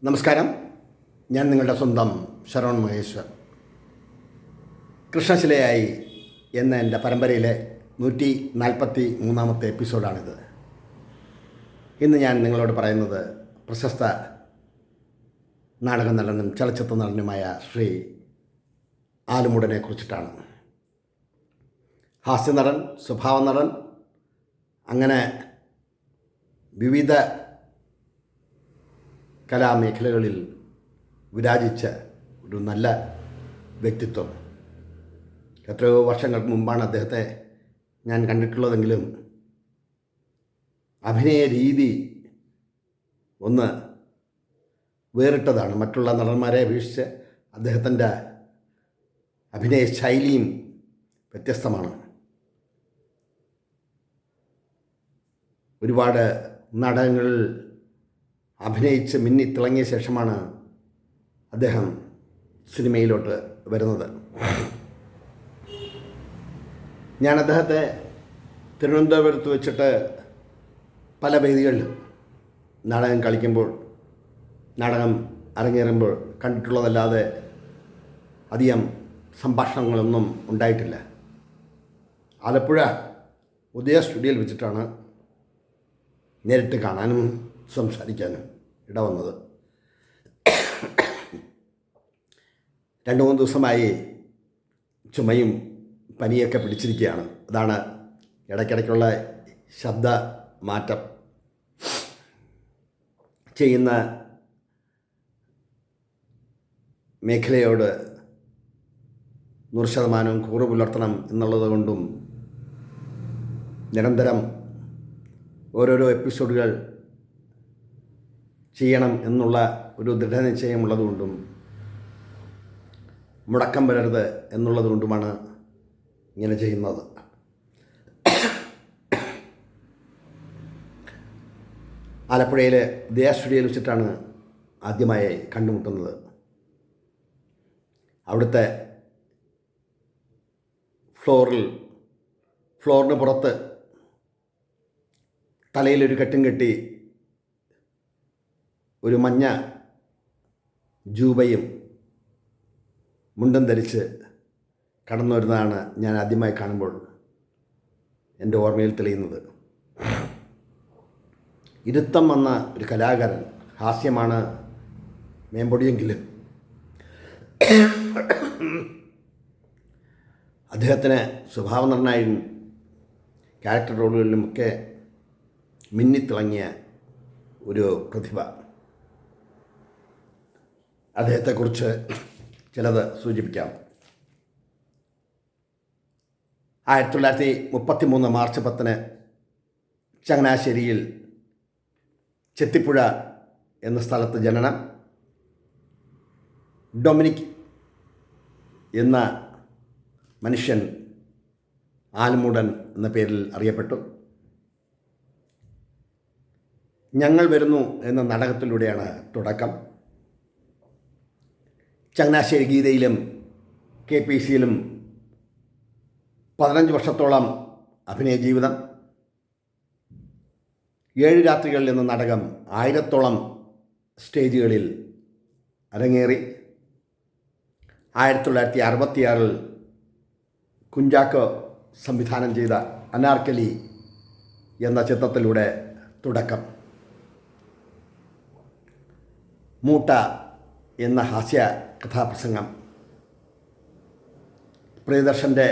നമസ്കാരം. ഞാൻ നിങ്ങളുടെ സ്വന്തം ശരവൺ മഹേശ്വർ. കൃഷ്ണശിലയായി എന്ന എൻ്റെ പരമ്പരയിലെ 143 എപ്പിസോഡാണിത്. ഇന്ന് ഞാൻ നിങ്ങളോട് പറയുന്നത് പ്രശസ്ത നാടക നടനും ചലച്ചിത്ര നടനുമായ ശ്രീ ആലുമൂടനെ കുറിച്ചിട്ടാണ്. ഹാസ്യനടൻ, സ്വഭാവ നടൻ, അങ്ങനെ വിവിധ കലാമേഖലകളിൽ വിരാജിച്ച ഒരു നല്ല വ്യക്തിത്വം. എത്രയോ വർഷങ്ങൾക്ക് മുമ്പാണ് അദ്ദേഹത്തെ ഞാൻ കണ്ടിട്ടുള്ളതെങ്കിലും അഭിനയ രീതി ഒന്ന് വേറിട്ടതാണ്. മറ്റുള്ള നടന്മാരെ അപേക്ഷിച്ച് അദ്ദേഹത്തിൻ്റെ അഭിനയ ശൈലിയും വ്യത്യസ്തമാണ്. ഒരുപാട് നാടകങ്ങളിൽ അഭിനയിച്ച് മിന്നിത്തിളങ്ങിയ ശേഷമാണ് അദ്ദേഹം സിനിമയിലോട്ട് വരുന്നത്. ഞാൻ അദ്ദേഹത്തെ തിരുവനന്തപുരത്ത് വെച്ചിട്ട് പല വേദികളിലും നാടകം കളിക്കുമ്പോൾ, നാടകം അരങ്ങേറുമ്പോൾ കണ്ടിട്ടുള്ളതല്ലാതെ അധികം സംഭാഷണങ്ങളൊന്നും ഉണ്ടായിട്ടില്ല. ആലപ്പുഴ ഉദയ സ്റ്റുഡിയോയിൽ വെച്ചിട്ടാണ് നേരിട്ട് കാണാനും സംസാരിക്കാനും ഇടവന്നത്. 2-3 ദിവസമായി ചുമയും പനിയൊക്കെ പിടിച്ചിരിക്കുകയാണ്. അതാണ് ഇടയ്ക്കിടയ്ക്കുള്ള ശബ്ദ മാറ്റം. ചെയ്യുന്ന മേഖലയോട് 100% കൂറ് പുലർത്തണം എന്നുള്ളത് കൊണ്ടും നിരന്തരം ഓരോരോ എപ്പിസോഡുകൾ ചെയ്യണം എന്നുള്ള ഒരു ദൃഢനിശ്ചയമുള്ളതുകൊണ്ടും മുടക്കം വരരുത് എന്നുള്ളതുകൊണ്ടുമാണ് ഇങ്ങനെ ചെയ്യുന്നത്. ആലപ്പുഴയിലെ ഉദയ സ്റ്റുഡിയോയിൽ വെച്ചിട്ടാണ് ആദ്യമായി കണ്ടുമുട്ടുന്നത്. അവിടുത്തെ ഫ്ലോറിന് പുറത്ത് തലയിലൊരു കെട്ടും കെട്ടി ഒരു മഞ്ഞ ജൂബയും മുണ്ടും ധരിച്ച് കടന്നു വരുന്നതാണ് ഞാൻ ആദ്യമായി കാണുമ്പോൾ എൻ്റെ ഓർമ്മയിൽ തെളിയുന്നത്. ഇരുത്തം വന്ന ഒരു കലാകാരൻ, ഹാസ്യമാണ് മേമ്പൊടിയെങ്കിലും അദ്ദേഹത്തിന് സ്വഭാവ നടനായും ക്യാരക്ടർ റോളുകളിലുമൊക്കെ മിന്നിത്തിളങ്ങിയ ഒരു പ്രതിഭ. അദ്ദേഹത്തെക്കുറിച്ച് ചിലത് സൂചിപ്പിക്കാം. 1933 മാർച്ച് 10 ചങ്ങനാശ്ശേരിയിൽ ചെത്തിപ്പുഴ എന്ന സ്ഥലത്ത് ജനനം. ഡൊമിനിക് എന്ന മനുഷ്യൻ ആലുമൂടൻ എന്ന പേരിൽ അറിയപ്പെട്ടു. ഞങ്ങൾ വരുന്നു എന്ന നാടകത്തിലൂടെയാണ് തുടക്കം. ചങ്ങനാശ്ശേരി ഗീതയിലും KPCയിലും 15 വർഷത്തോളം അഭിനയ ജീവിതം. 7 രാത്രികളിൽ എന്ന നാടകം 1000-ഓളം സ്റ്റേജുകളിൽ അരങ്ങേറി. 1966 കുഞ്ചാക്കോ സംവിധാനം ചെയ്ത അനാർക്കലി എന്ന ചിത്രത്തിലൂടെ തുടക്കം. മൂട്ട എന്ന ഹാസ്യ കഥാപ്രസംഗം. പ്രിയദർശൻ്റെ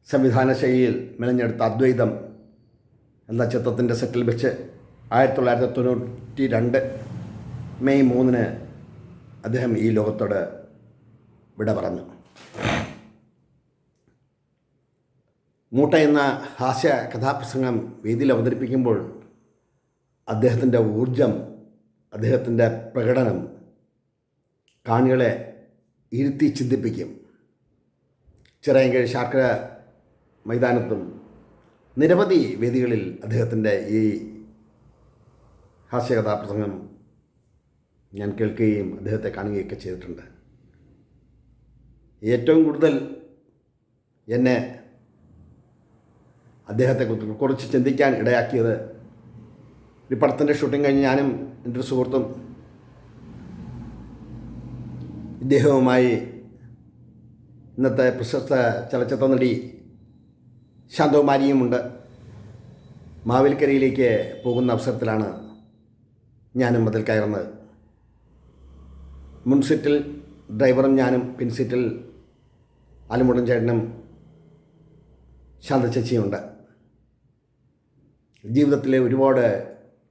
സംവിധാന ശൈലിയിൽ മെനഞ്ഞെടുത്ത അദ്വൈതം എന്ന ചിത്രത്തിൻ്റെ സെറ്റിൽ വെച്ച് 1992 മെയ് 3 അദ്ദേഹം ഈ ലോകത്തോട് വിട പറഞ്ഞു. മൂട്ട എന്ന ഹാസ്യ കഥാപ്രസംഗം വേദിയിൽ അവതരിപ്പിക്കുമ്പോൾ അദ്ദേഹത്തിൻ്റെ ഊർജം, അദ്ദേഹത്തിൻ്റെ പ്രകടനം കാണികളെ ഇരുത്തി ചിന്തിപ്പിക്കും. ചിറയൻകീഴ് ശാർക്കര മൈതാനത്തും നിരവധി വേദികളിൽ അദ്ദേഹത്തിൻ്റെ ഈ ഹാസ്യകഥാപ്രസംഗം ഞാൻ കേൾക്കുകയും അദ്ദേഹത്തെ കാണുകയൊക്കെ ചെയ്തിട്ടുണ്ട്. ഏറ്റവും കൂടുതൽ എന്നെ അദ്ദേഹത്തെക്കുറിച്ച് ചിന്തിക്കാൻ ഇടയാക്കിയത് ഒരു പടത്തിൻ്റെ ഷൂട്ടിംഗ് കഴിഞ്ഞ് ഞാനും എൻ്റെ ഒരു സുഹൃത്തും ഇദ്ദേഹവുമായി ഇന്നത്തെ പ്രശസ്ത ചലച്ചിത്ര നടി ശാന്തകുമാരിയുമുണ്ട് മാവേലിക്കരയിലേക്ക് പോകുന്ന അവസരത്തിലാണ് ഞാനും അതിൽ കയറുന്നത്. മുൻ സീറ്റിൽ ഡ്രൈവറും ഞാനും, പിൻസീറ്റിൽ ആലുമുടൻ ചേട്ടനും ശാന്ത ചേച്ചിയുമുണ്ട്. ജീവിതത്തിലെ ഒരുപാട്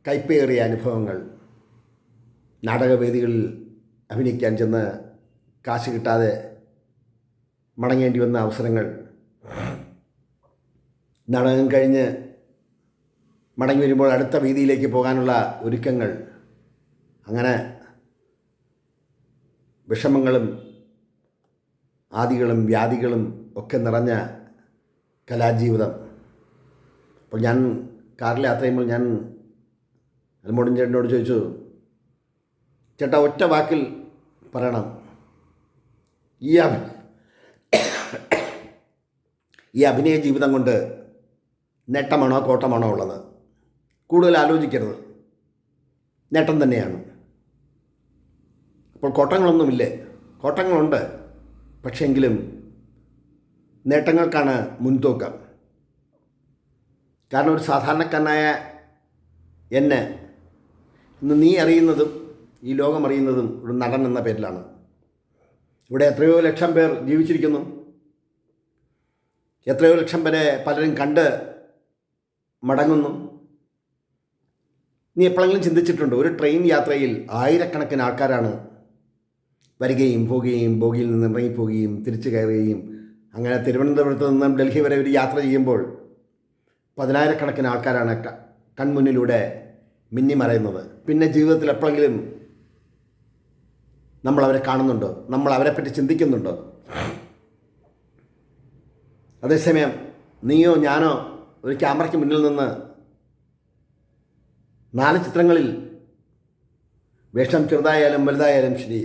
കയ്പേറിയ അനുഭവങ്ങൾ, നാടകവേദികളിൽ അഭിനയിക്കാൻ ചെന്ന് കാശ് കിട്ടാതെ മടങ്ങേണ്ടി വന്ന അവസരങ്ങൾ, നാടകം കഴിഞ്ഞ് മടങ്ങി വരുമ്പോൾ അടുത്ത വേദിയിലേക്ക് പോകാനുള്ള ഒരുക്കങ്ങൾ, അങ്ങനെ വിഷമങ്ങളും ആദികളും വ്യാധികളും ഒക്കെ നിറഞ്ഞ കലാജീവിതം. അപ്പോൾ ഞാൻ കാറിൽ യാത്ര ചെയ്യുമ്പോൾ ഞാൻ അൽമോടൻ ചേട്ടനോട് ചോദിച്ചു, ചേട്ടാ ഒറ്റ വാക്കിൽ പറയണം, ഈ അഭിനയ ജീവിതം കൊണ്ട് നേട്ടമാണോ കോട്ടമാണോ ഉള്ളത്? കൂടുതൽ ആലോചിക്കരുത്, നേട്ടം തന്നെയാണ്. അപ്പോൾ കോട്ടങ്ങളൊന്നുമില്ലേ? കോട്ടങ്ങളുണ്ട്, പക്ഷേങ്കിലും നേട്ടങ്ങൾക്കാണ് മുൻതൂക്കം. കാരണം ഒരു സാധാരണക്കാരനായ എന്നെ ഇന്ന് നീ അറിയുന്നതും ഈ ലോകം അറിയുന്നതും ഒരു നടൻ എന്ന പേരിലാണ്. ഇവിടെ എത്രയോ ലക്ഷം പേർ ജീവിച്ചിരിക്കുന്നു. എത്രയോ ലക്ഷം പേരെ പലരും കണ്ട് മടങ്ങുന്നു. നീ എപ്പോഴെങ്കിലും ചിന്തിച്ചിട്ടുണ്ടോ, ഒരു ട്രെയിൻ യാത്രയിൽ ആയിരക്കണക്കിന് ആൾക്കാരാണ് വരികയും പോവുകയും, ബോഗിയിൽ നിന്ന് ഇറങ്ങിപ്പോവുകയും തിരിച്ചു കയറുകയും, അങ്ങനെ തിരുവനന്തപുരത്ത് നിന്നും ഡൽഹി വരെ ഒരു യാത്ര ചെയ്യുമ്പോൾ പതിനായിരക്കണക്കിന് ആൾക്കാരാണ് കൺമുന്നിലൂടെ മിന്നിമറയുന്നത്. പിന്നെ ജീവിതത്തിൽ എപ്പോഴെങ്കിലും നമ്മളവരെ കാണുന്നുണ്ടോ? നമ്മൾ അവരെപ്പറ്റി ചിന്തിക്കുന്നുണ്ടോ? അതേസമയം നീയോ ഞാനോ ഒരു ക്യാമറയ്ക്ക് മുന്നിൽ നിന്ന് 4 ചിത്രങ്ങളിൽ വേഷം ചെറുതായാലും വലുതായാലും ശരി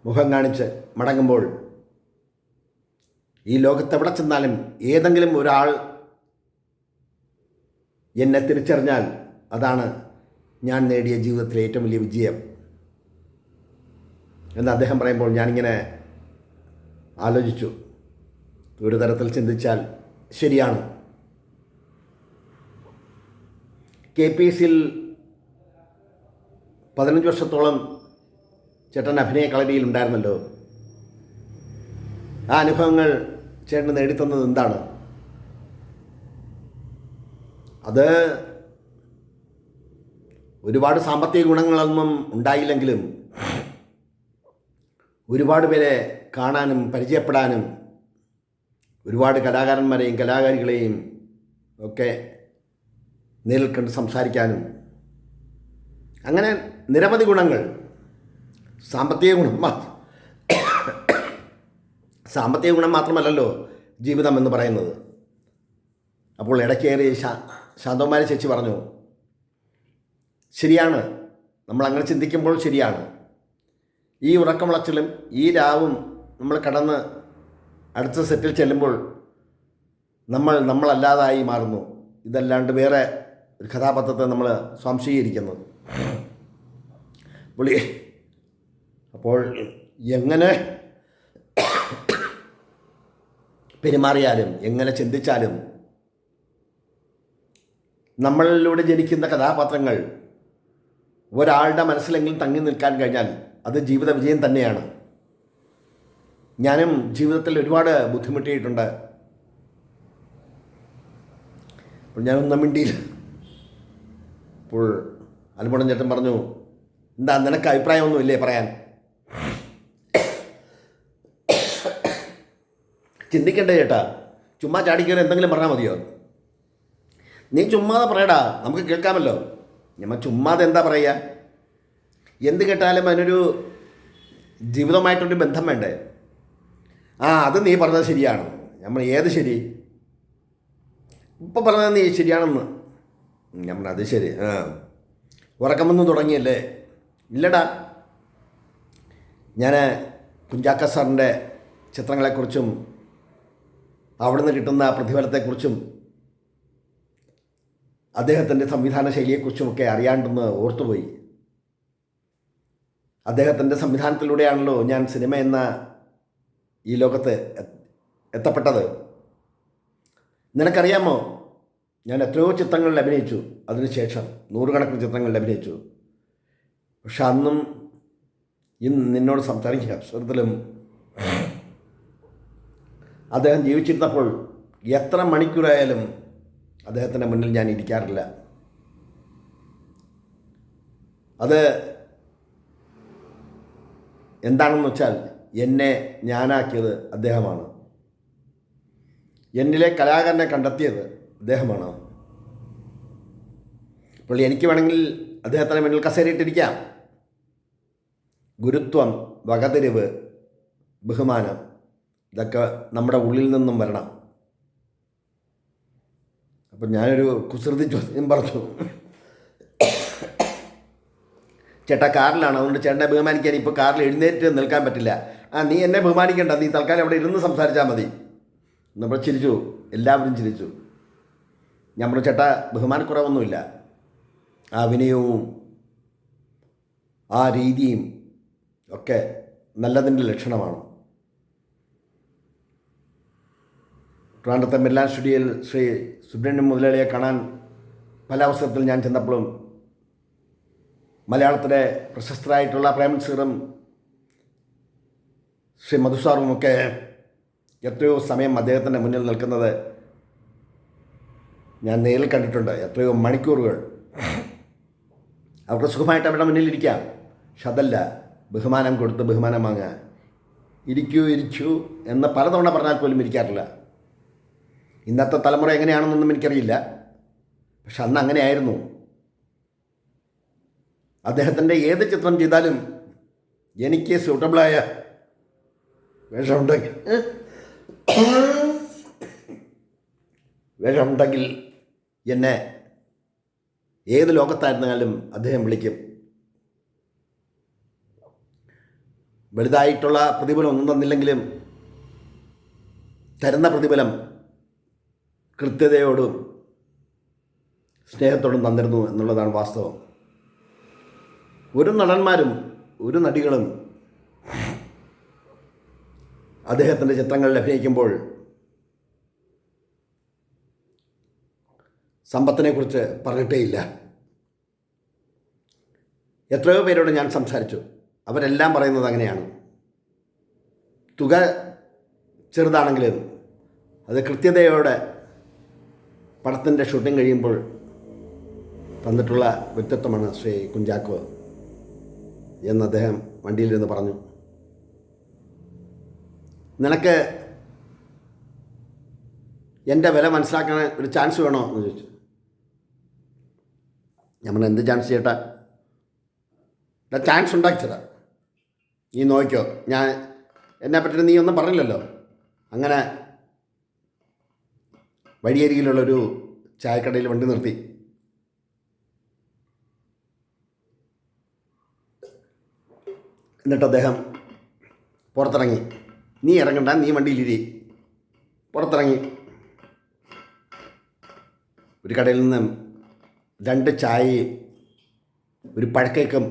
മുഖം കാണിച്ച് മടങ്ങുമ്പോൾ ഈ ലോകത്തെവിടെ ചെന്നാലും ഏതെങ്കിലും ഒരാൾ എന്നെ തിരിച്ചറിഞ്ഞാൽ അതാണ് ഞാൻ നേടിയ ജീവിതത്തിലെ ഏറ്റവും വലിയ വിജയം എന്ന് അദ്ദേഹം പറയുമ്പോൾ ഞാനിങ്ങനെ ആലോചിച്ചു. ഒരു തരത്തിൽ ചിന്തിച്ചാൽ ശരിയാണ്. KPSCയിൽ 15 വർഷത്തോളം ചേട്ടൻ അഭിനയ കളരിയിൽ ഉണ്ടായിരുന്നല്ലോ. ആ അനുഭവങ്ങൾ ചേട്ടന് നേടിത്തന്നത് എന്താണ്? അത് ഒരുപാട് സാമ്പത്തിക ഗുണങ്ങളൊന്നും ഉണ്ടായില്ലെങ്കിലും ഒരുപാട് പേരെ കാണാനും പരിചയപ്പെടാനും ഒരുപാട് കലാകാരന്മാരെയും കലാകാരികളെയും ഒക്കെ നേരിൽ കണ്ട് സംസാരിക്കാനും, അങ്ങനെ നിരവധി ഗുണങ്ങൾ. സാമ്പത്തിക ഗുണം മാത്രമല്ലല്ലോ ജീവിതം എന്ന് പറയുന്നത്. അപ്പോൾ ഇടയ്ക്കേറി ശാന്തകുമാരി ചേച്ചി പറഞ്ഞു, ശരിയാണ്, നമ്മളങ്ങനെ ചിന്തിക്കുമ്പോൾ ശരിയാണ്. ഈ ഉറക്കമുളച്ചിലും ഈ രാവും നമ്മൾ കടന്ന് അടുത്ത സെറ്റിൽ ചെല്ലുമ്പോൾ നമ്മളല്ലാതായി മാറുന്നു. ഇതല്ലാണ്ട് വേറെ ഒരു കഥാപാത്രത്തെ നമ്മൾ സ്വാംശീകരിക്കുന്നു. അപ്പോൾ എങ്ങനെ പെരുമാറിയാലും എങ്ങനെ ചിന്തിച്ചാലും നമ്മളിലൂടെ ജനിക്കുന്ന കഥാപാത്രങ്ങൾ ഒരാളുടെ മനസ്സിലെങ്കിലും തങ്ങി നിൽക്കാൻ കഴിഞ്ഞാൽ അത് ജീവിത വിജയം തന്നെയാണ്. ഞാനും ജീവിതത്തിൽ ഒരുപാട് ബുദ്ധിമുട്ടിയിട്ടുണ്ട്. അപ്പോൾ ഞാനൊന്നും മിണ്ടിയില്ല. അപ്പോൾ അൽമുടൻ ചേട്ടൻ പറഞ്ഞു, എന്താ നിനക്ക് അഭിപ്രായമൊന്നുമില്ലേ പറയാൻ? ചിന്തിക്കണ്ടേ ചേട്ടാ, ചുമ്മാ ചാടിക്കയറി എന്തെങ്കിലും പറഞ്ഞാൽ മതിയോ? നീ ചുമ്മാതെ പറയടാ, നമുക്ക് കേൾക്കാമല്ലോ. നമ്മൾ ചുമ്മാതെ എന്താ പറയുക? എന്ത് കേട്ടാലും അതിനൊരു ജീവിതമായിട്ടൊരു ബന്ധം വേണ്ടേ? അത് നീ പറഞ്ഞത് ശരിയാണ്. നമ്മൾ ഏത് ശരി? ഇപ്പം പറഞ്ഞത് നീ ശരിയാണെന്ന്. നമ്മൾ അത് ശരി. ഉറക്കം വന്ന് തുടങ്ങിയല്ലേ? ഇല്ലടാ, ഞാൻ കുഞ്ചാക്ക സാറിൻ്റെ ചിത്രങ്ങളെക്കുറിച്ചും അവിടുന്ന് കിട്ടുന്ന പ്രതിഫലത്തെക്കുറിച്ചും അദ്ദേഹത്തിൻ്റെ സംവിധാന ശൈലിയെക്കുറിച്ചുമൊക്കെ അറിയാണ്ടെന്ന് ഓർത്തുപോയി. അദ്ദേഹത്തിൻ്റെ സംവിധാനത്തിലൂടെയാണല്ലോ ഞാൻ സിനിമ എന്ന ഈ ലോകത്ത് എത്തപ്പെട്ടത്. നിനക്കറിയാമോ, ഞാൻ എത്രയോ ചിത്രങ്ങളിൽ അഭിനയിച്ചു. അതിനുശേഷം നൂറുകണക്കിന് ചിത്രങ്ങളിൽ അഭിനയിച്ചു. പക്ഷെ അന്നും ഇന്ന് നിന്നോട് സംസാരിക്കുക അവസരത്തിലും അദ്ദേഹം ജീവിച്ചിരുന്നപ്പോൾ എത്ര മണിക്കൂറായാലും അദ്ദേഹത്തിൻ്റെ മുന്നിൽ ഞാൻ ഇരിക്കാറില്ല. അത് എന്താണെന്ന് വെച്ചാൽ എന്നെ ഞാനാക്കിയത് അദ്ദേഹമാണ്. എന്നിലെ കലാകാരനെ കണ്ടെത്തിയത് അദ്ദേഹമാണ്. അപ്പോൾ എനിക്ക് വേണമെങ്കിൽ അദ്ദേഹത്തിന് മുന്നിൽ കസേരയിട്ടിരിക്കാം. ഗുരുത്വം, വകതിരിവ്, ബഹുമാനം, ഇതൊക്കെ നമ്മുടെ ഉള്ളിൽ നിന്നും വരണം. അപ്പം ഞാനൊരു കുസൃതി ചോദ്യം പറഞ്ഞു. ചേട്ടാ കാറിലാണ്, അതുകൊണ്ട് ചേട്ടനെ ബഹുമാനിക്കാൻ ഇപ്പോൾ കാറിൽ എഴുന്നേറ്റ് നിൽക്കാൻ പറ്റില്ല. നീ എന്നെ ബഹുമാനിക്കണ്ട, നീ തൽക്കാലം അവിടെ ഇരുന്ന് സംസാരിച്ചാൽ മതി. നമ്മൾ ചിരിച്ചു, എല്ലാവരും ചിരിച്ചു. ഞാൻ പറഞ്ഞു ചേട്ടാ ബഹുമാനക്കുറവൊന്നുമില്ല, ആ വിനയവും ആ രീതിയും ഒക്കെ നല്ലതിൻ്റെ ലക്ഷണമാണ്. ട്രിവാൻഡ്രത്തെ മെർലാൻ സ്റ്റുഡിയോയിൽ ശ്രീ സുബ്രഹ്മണ്യം മുതലാളിയെ കാണാൻ പല അവസരത്തിൽ ഞാൻ ചെന്നപ്പോഴും മലയാളത്തിലെ പ്രശസ്തരായിട്ടുള്ള പ്രേംനസീറും ശ്രീ മധുസാറുമൊക്കെ എത്രയോ സമയം അദ്ദേഹത്തിൻ്റെ മുന്നിൽ നിൽക്കുന്നത് ഞാൻ നേരിൽ കണ്ടിട്ടുണ്ട്. എത്രയോ മണിക്കൂറുകൾ. അവർക്ക് സുഖമായിട്ട് അവരുടെ മുന്നിലിരിക്കാം. പക്ഷെ അതല്ല, ബഹുമാനം കൊടുത്ത് ബഹുമാനം വാങ്ങുക. ഇരിക്കൂ ഇരിക്കൂ എന്ന് പലതവണ പറഞ്ഞാൽ പോലും ഇരിക്കാറില്ല. ഇന്നത്തെ തലമുറ എങ്ങനെയാണെന്നൊന്നും എനിക്കറിയില്ല. പക്ഷെ അന്ന് അങ്ങനെയായിരുന്നു. അദ്ദേഹത്തിൻ്റെ ഏത് ചിത്രം ചെയ്താലും എനിക്ക് സ്യൂട്ടബിളായ വേഷമുണ്ടെങ്കിൽ എന്നെ ഏത് ലോകത്തായിരുന്നാലും അദ്ദേഹം വിളിക്കും. വലുതായിട്ടുള്ള പ്രതിഫലം ഒന്നും തന്നില്ലെങ്കിലും തരുന്ന പ്രതിഫലം കൃത്യതയോടും സ്നേഹത്തോടും തന്നിരുന്നു എന്നുള്ളതാണ് വാസ്തവം. ഒരു നടന്മാരും ഒരു നടികളും അദ്ദേഹത്തിൻ്റെ ചിത്രങ്ങളിൽ അഭിനയിക്കുമ്പോൾ സമ്പത്തിനെക്കുറിച്ച് പറഞ്ഞിട്ടേയില്ല. എത്രയോ പേരോട് ഞാൻ സംസാരിച്ചു, അവരെല്ലാം പറയുന്നത് അങ്ങനെയാണ്. തുക ചെറുതാണെങ്കിലും അത് കൃത്യതയോടെ പടത്തിൻ്റെ ഷൂട്ടിംഗ് കഴിയുമ്പോൾ തന്നിട്ടുള്ള വ്യക്തിത്വമാണ് ശ്രീ കുഞ്ചാക്കോ എന്ന് അദ്ദേഹം വണ്ടിയിലിരുന്ന് പറഞ്ഞു. നിനക്ക് എൻ്റെ വില മനസ്സിലാക്കാൻ ഒരു ചാൻസ് വേണോ എന്ന് ചോദിച്ചു. നമ്മൾ എന്ത് ചാൻസ് ചേട്ടാ? ചാൻസ് ഉണ്ടാക്കിച്ചതാ, നീ നോക്കിക്കോ. ഞാൻ എന്നെ പറ്റി നീ ഒന്നും പറഞ്ഞില്ലല്ലോ. അങ്ങനെ വഴിയരികിലുള്ളൊരു ചായക്കടയിൽ വണ്ടി നിർത്തി. എന്നിട്ട് അദ്ദേഹം പുറത്തിറങ്ങി. നീ ഇറങ്ങണ്ട, നീ വണ്ടിയിലിരി. പുറത്തിറങ്ങി ഒരു കടയിൽ നിന്ന് 2 ചായയും ഒരു പഴക്കേക്കും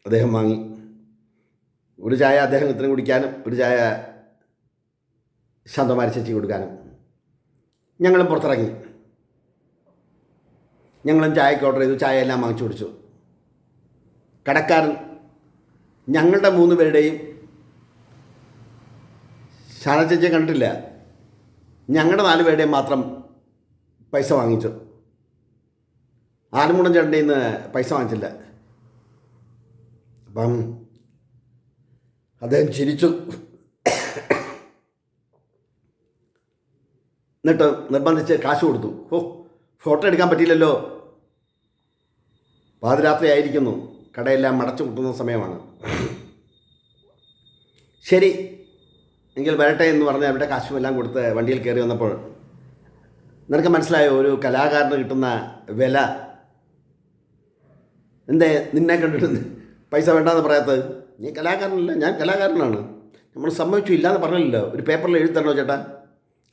അദ്ദേഹം വാങ്ങി. ഒരു ചായ അദ്ദേഹം ഇത്രയും കുടിക്കാനും ഒരു ചായ ശാന്തമാരി ചേച്ചി കൊടുക്കാനും. ഞങ്ങളും പുറത്തിറങ്ങി. ഞങ്ങളും ചായക്ക് ഓർഡർ ചെയ്തു. ചായ എല്ലാം വാങ്ങിച്ചു കുടിച്ചു. കടക്കാരൻ ഞങ്ങളുടെ 3 പേരുടെയും, ഷാന ചേച്ചിയെ കണ്ടിട്ടില്ല, ഞങ്ങളുടെ 4 പേരുടെയും മാത്രം പൈസ വാങ്ങിച്ചു. ആലുമുണ്ടൻ ചേട്ടൻ്റെ നിന്ന് പൈസ വാങ്ങിച്ചില്ല. അപ്പം അദ്ദേഹം ചിരിച്ചു. എന്നിട്ട് നിർബന്ധിച്ച് കാശ് കൊടുത്തു. ഫോട്ടോ എടുക്കാൻ പറ്റിയില്ലല്ലോ, പാതിരാത്രി ആയിരിക്കുന്നു, കടയെല്ലാം അടച്ചു മുട്ടുന്ന സമയമാണ്. ശരി എങ്കിൽ വരട്ടെ എന്ന് പറഞ്ഞ് അവരുടെ കാശുമെല്ലാം കൊടുത്ത് വണ്ടിയിൽ കയറി വന്നപ്പോൾ നിനക്ക് മനസ്സിലായോ ഒരു കലാകാരന് കിട്ടുന്ന വില? എന്തേ നിന്നെ കണ്ടിട്ട് പൈസ വേണ്ടെന്ന് പറയാത്തത്? നീ കലാകാരനല്ല, ഞാൻ കലാകാരനാണ്. നമ്മൾ സമ്മതിച്ചു, ഇല്ലയെന്ന് പറഞ്ഞില്ലല്ലോ. ഒരു പേപ്പറിൽ എഴുതി തരണോ ചേട്ടാ?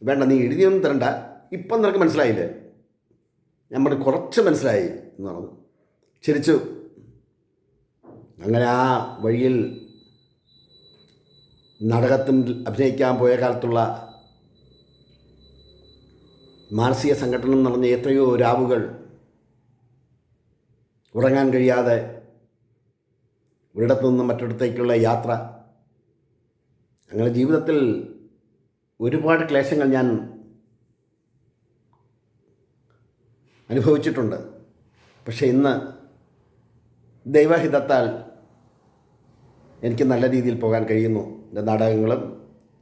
വേണ്ട, നീ എഴുതിയൊന്നും തരണ്ട. ഇപ്പം നിനക്ക് മനസ്സിലായില്ലേ? ഞാൻ പറഞ്ഞു കുറച്ച് മനസ്സിലായി എന്ന് പറഞ്ഞു. ചിരിച്ചു. അങ്ങനെ ആ വഴിയിൽ നാടകത്തിൽ അഭിനയിക്കാൻ പോയ കാലത്തുള്ള മാനസിക സംഘടനം നിറഞ്ഞ എത്രയോ രാവുകൾ ഉറങ്ങാൻ കഴിയാതെ ഒരിടത്തു നിന്നും മറ്റൊരിടത്തേക്കുള്ള യാത്ര, അങ്ങനെ ജീവിതത്തിൽ ഒരുപാട് ക്ലേശങ്ങൾ ഞാൻ അനുഭവിച്ചിട്ടുണ്ട്. പക്ഷേ ഇന്ന് ദൈവഹിതത്താൽ എനിക്ക് നല്ല രീതിയിൽ പോകാൻ കഴിയുന്നു. എൻ്റെ നാടകങ്ങളും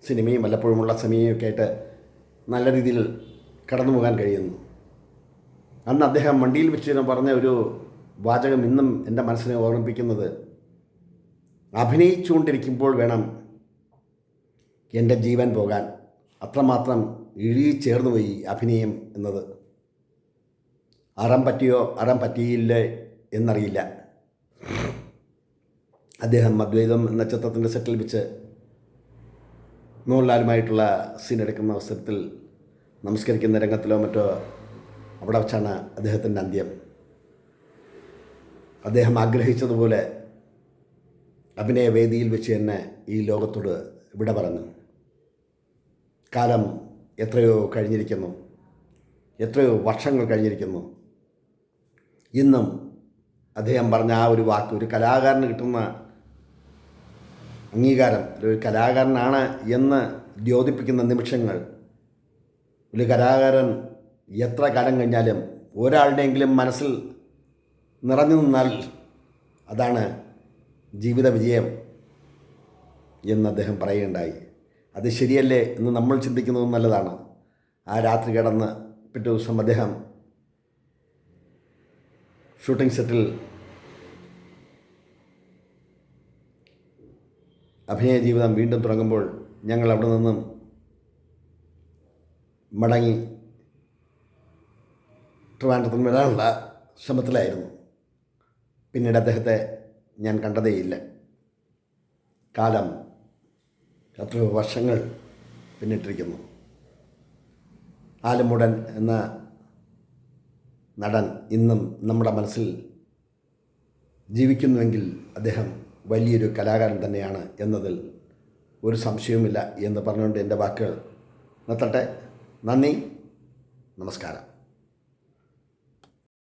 സിനിമയും വല്ലപ്പോഴുമുള്ള സമയമൊക്കെ ആയിട്ട് നല്ല രീതിയിൽ കടന്നു പോകാൻ കഴിയുന്നു. അന്ന് അദ്ദേഹം വണ്ടിയിൽ വെച്ച് പറഞ്ഞ ഒരു വാചകം ഇന്നും എൻ്റെ മനസ്സിനെ ഓർമ്മിപ്പിക്കുന്നത്, അഭിനയിച്ചുകൊണ്ടിരിക്കുമ്പോൾ വേണം എൻ്റെ ജീവൻ പോകാൻ. അത്രമാത്രം ചേർന്നു പോയി അഭിനയം എന്നത്. അറം പറ്റിയോ അറം പറ്റിയില്ലേ എന്നറിയില്ല. അദ്ദേഹം അദ്വൈതം എന്ന ചിത്രത്തിൻ്റെ സെറ്റിൽ വെച്ച് മോഹൻലാലുമായിട്ടുള്ള സീൻ എടുക്കുന്ന അവസരത്തിൽ നമസ്കരിക്കുന്ന രംഗത്തിലോ മറ്റോ അവിടെ വച്ചാണ് അദ്ദേഹത്തിൻ്റെ അന്ത്യം. അദ്ദേഹം ആഗ്രഹിച്ചതുപോലെ അഭിനയവേദിയിൽ വെച്ച് തന്നെ ഈ ലോകത്തോട് വിട പറഞ്ഞു. കാലം എത്രയോ കഴിഞ്ഞിരിക്കുന്നു, എത്രയോ വർഷങ്ങൾ കഴിഞ്ഞിരിക്കുന്നു. ഇന്നും അദ്ദേഹം പറഞ്ഞ ആ ഒരു വാക്ക്, ഒരു കലാകാരന് കിട്ടുന്ന അംഗീകാരം, ഒരു കലാകാരനാണ് എന്ന് ദ്യോതിപ്പിക്കുന്ന നിമിഷങ്ങൾ, ഒരു കലാകാരൻ എത്ര കാലം കഴിഞ്ഞാലും ഒരാളുടെയെങ്കിലും മനസ്സിൽ നിറഞ്ഞു നിന്നാൽ അതാണ് ജീവിത വിജയം എന്ന് അദ്ദേഹം പറയുകയുണ്ടായി. അത് ശരിയല്ലേ എന്ന് നമ്മൾ ചിന്തിക്കുന്നത് നല്ലതാണ്. ആ രാത്രി കിടന്ന് പിറ്റേ ദിവസം അദ്ദേഹം ഷൂട്ടിംഗ് സെറ്റിൽ അഭിനയ ജീവിതം വീണ്ടും തുടങ്ങുമ്പോൾ ഞങ്ങൾ അവിടെ നിന്നും മടങ്ങി ട്രിവാൻഡ്രത്തിന് വരാനുള്ള ശ്രമത്തിലായിരുന്നു. പിന്നീട് അദ്ദേഹത്തെ ഞാൻ കണ്ടതേയില്ല. കാലം എത്രയോ വർഷങ്ങൾ പിന്നിട്ടിരിക്കുന്നു. ആലമുടൻ എന്ന നടൻ ഇന്നും നമ്മുടെ മനസ്സിൽ ജീവിക്കുന്നുവെങ്കിൽ അദ്ദേഹം വലിയൊരു കലാകാരൻ തന്നെയാണ് എന്നതിൽ ഒരു സംശയവുമില്ല എന്ന് പറഞ്ഞുകൊണ്ട് എൻ്റെ വാക്കുകൾ നിർത്തട്ടെ. നന്ദി, നമസ്കാരം.